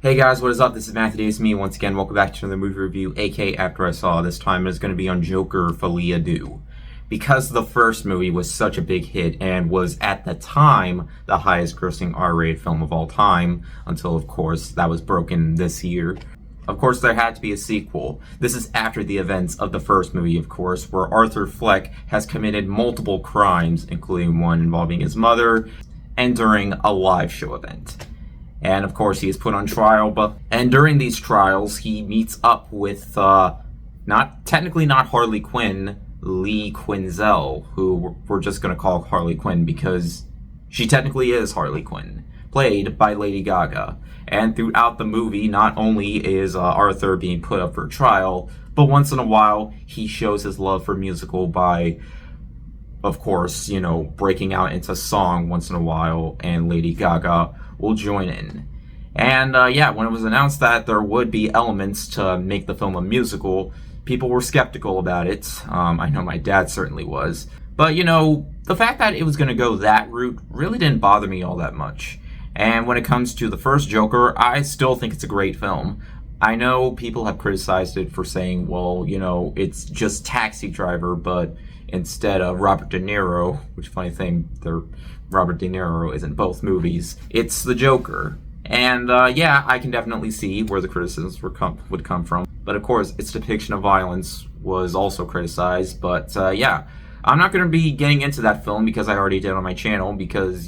Hey guys, what is up? This is Matthew Davis, me once again. Welcome back to another movie review, aka After I Saw. This time it's going to be on Joker, Folie, Deux. Because the first movie was such a big hit and was at the time the highest grossing R-rated film of all time, until of course that was broken this year. Of course there had to be a sequel. This is after the events of the first movie, of course, where Arthur Fleck has committed multiple crimes, including one involving his mother, and during a live show event. And of course he is put on trial, and during these trials he meets up with not Harley Quinn, Lee Quinzel, who we're just gonna call Harley Quinn because she technically is Harley Quinn, played by Lady Gaga. And throughout the movie, not only is Arthur being put up for trial, but once in a while he shows his love for musical by, of course, breaking out into song once in a while, and Lady Gaga will join in. And when it was announced that there would be elements to make the film a musical, people were skeptical about it. I know my dad certainly was. But, the fact that it was going to go that route really didn't bother me all that much. And when it comes to the first Joker, I still think it's a great film. I know people have criticized it for saying, well, it's just Taxi Driver, but instead of Robert De Niro, which funny thing, Robert De Niro is in both movies, it's the Joker. And I can definitely see where the criticisms would come from. But of course, its depiction of violence was also criticized. But I'm not going to be getting into that film because I already did on my channel, because,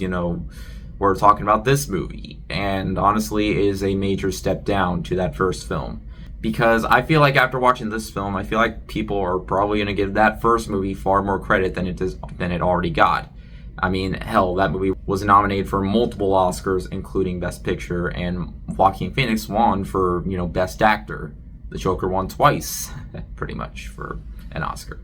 we're talking about this movie. And honestly, it is a major step down to that first film. Because I feel like after watching this film, I feel like people are probably going to give that first movie far more credit than it already got. I mean, hell, that movie was nominated for multiple Oscars, including Best Picture, and Joaquin Phoenix won for, Best Actor. The Joker won twice, pretty much, for an Oscar.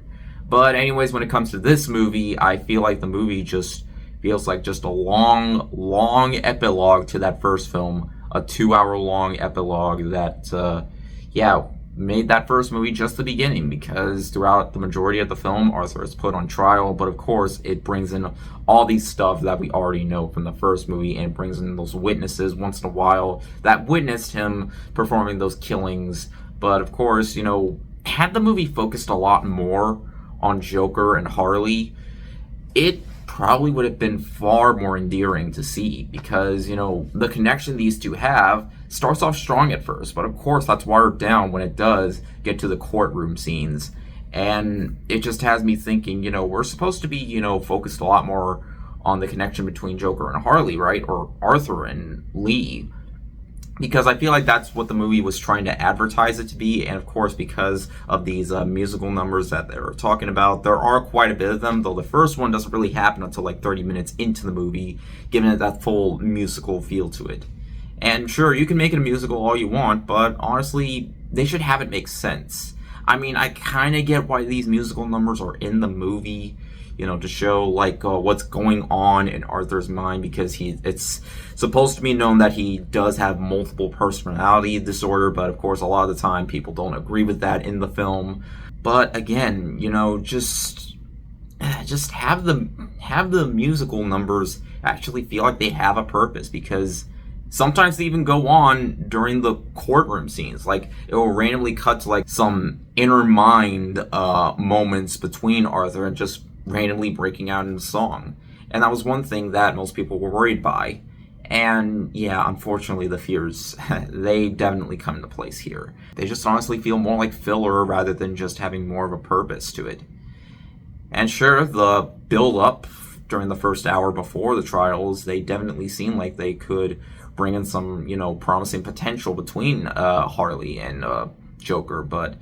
But anyways, when it comes to this movie, I feel like the movie just feels like just a long epilogue to that first film. A 2-hour-long epilogue that, made that first movie just the beginning, because throughout the majority of the film, Arthur is put on trial, but of course it brings in all these stuff that we already know from the first movie, and brings in those witnesses once in a while that witnessed him performing those killings. But of course, had the movie focused a lot more on Joker and Harley, it probably would have been far more endearing to see, because the connection these two have starts off strong at first, but of course that's watered down when it does get to the courtroom scenes. And it just has me thinking, we're supposed to be focused a lot more on the connection between Joker and Harley, right? Or Arthur and Lee, because I feel like that's what the movie was trying to advertise it to be. And of course, because of these musical numbers that they're talking about, there are quite a bit of them, though the first one doesn't really happen until like 30 minutes into the movie, giving it that full musical feel to it. And sure, you can make it a musical all you want, but honestly, they should have it make sense. I mean, I kind of get why these musical numbers are in the movie, to show like what's going on in Arthur's mind, because it's supposed to be known that he does have multiple personality disorder, but of course a lot of the time people don't agree with that in the film. But again, just have the musical numbers actually feel like they have a purpose, because sometimes they even go on during the courtroom scenes. Like, it will randomly cut to like some inner mind moments between Arthur and just randomly breaking out in song. And that was one thing that most people were worried by. And unfortunately the fears, they definitely come into place here. They just honestly feel more like filler rather than just having more of a purpose to it. And sure, the build up during the first hour before the trials, they definitely seem like they could bring in some, promising potential between Harley and Joker, but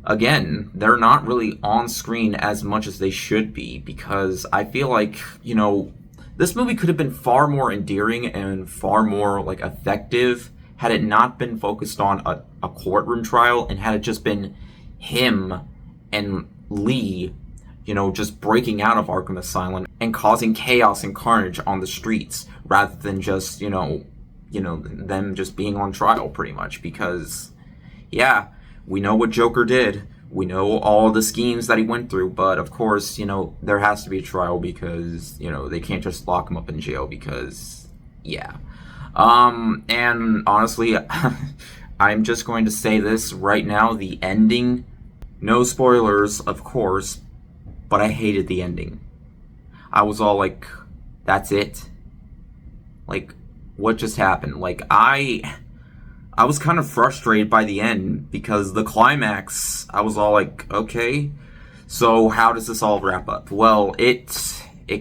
again, they're not really on screen as much as they should be, because I feel like, this movie could have been far more endearing and far more like effective had it not been focused on a courtroom trial, and had it just been him and Lee, just breaking out of Arkham Asylum and causing chaos and carnage on the streets, rather than just, them just being on trial pretty much. Because, we know what Joker did. We know all the schemes that he went through, but of course, there has to be a trial, because, they can't just lock him up in jail, because, And honestly, I'm just going to say this right now, the ending, no spoilers, of course, but I hated the ending. I was all like, that's it? Like, what just happened? Like, I was kind of frustrated by the end because the climax, I was all like, okay, so how does this all wrap up? Well, it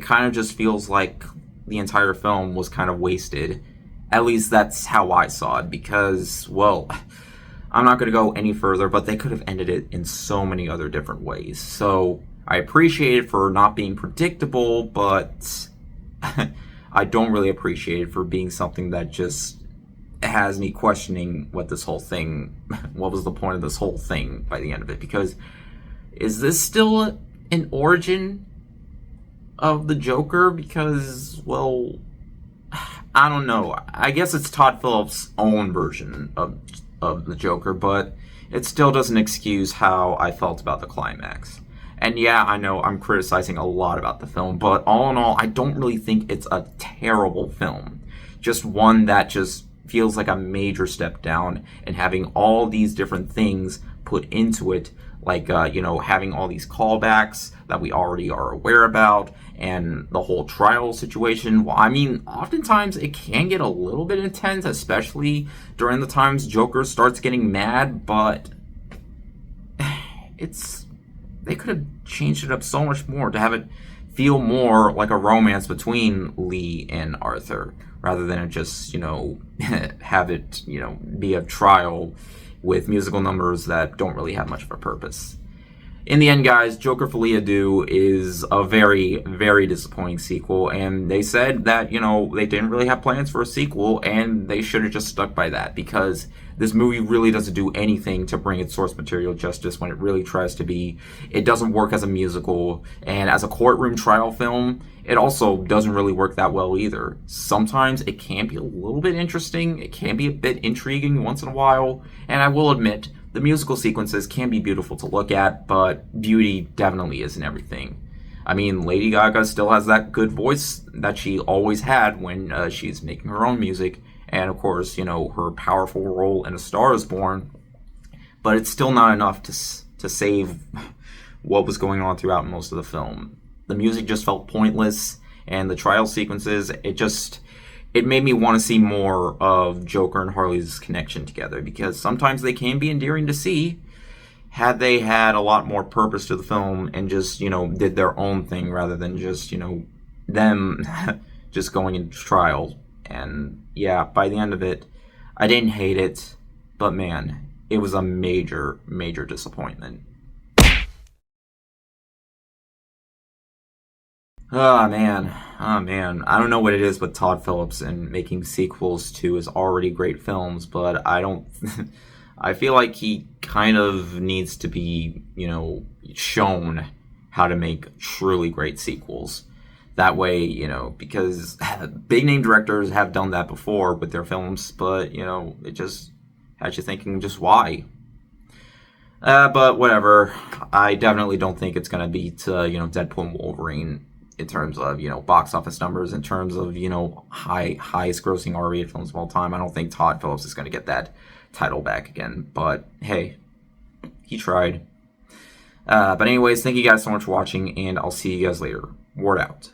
kind of just feels like the entire film was kind of wasted. At least that's how I saw it because, well, I'm not going to go any further, but they could have ended it in so many other different ways. So I appreciate it for not being predictable, but I don't really appreciate it for being something that just has me questioning what this whole thing, what was the point of this whole thing by the end of it? Because is this still an origin of the Joker? Because, well, I don't know. I guess it's Todd Phillips' own version of the Joker, but it still doesn't excuse how I felt about the climax. And yeah, I know I'm criticizing a lot about the film, but all in all, I don't really think it's a terrible film. Just one that just feels like a major step down, and having all these different things put into it, like, having all these callbacks that we already are aware about, and the whole trial situation. Well, I mean, oftentimes it can get a little bit intense, especially during the times Joker starts getting mad, but they could have changed it up so much more to have it feel more like a romance between Lee and Arthur, rather than it just, have it, be a trial with musical numbers that don't really have much of a purpose. In the end, guys, Joker Folie Deux is a very, very disappointing sequel, and they said that, they didn't really have plans for a sequel, and they should have just stuck by that, because this movie really doesn't do anything to bring its source material justice when it really tries to be. It doesn't work as a musical, and as a courtroom trial film, it also doesn't really work that well either. Sometimes it can be a little bit interesting, it can be a bit intriguing once in a while, and I will admit, the musical sequences can be beautiful to look at, but beauty definitely isn't everything. I mean, Lady Gaga still has that good voice that she always had when she's making her own music, and of course, her powerful role in A Star Is Born, but it's still not enough to save what was going on throughout most of the film. The music just felt pointless, and the trial sequences, it made me want to see more of Joker and Harley's connection together, because sometimes they can be endearing to see had they had a lot more purpose to the film and just, did their own thing rather than just, them just going into trial. And yeah, by the end of it, I didn't hate it, but man, it was a major, major disappointment. Oh man, oh man. I don't know what it is with Todd Phillips and making sequels to his already great films, but I don't. I feel like he kind of needs to be, shown how to make truly great sequels. That way, because big name directors have done that before with their films, but, it just has you thinking just why. But whatever. I definitely don't think it's going to beat, Deadpool and Wolverine in terms of, box office numbers, in terms of, highest grossing R-rated films of all time. I don't think Todd Phillips is going to get that title back again. But hey, he tried. But anyways, thank you guys so much for watching, and I'll see you guys later. Word out.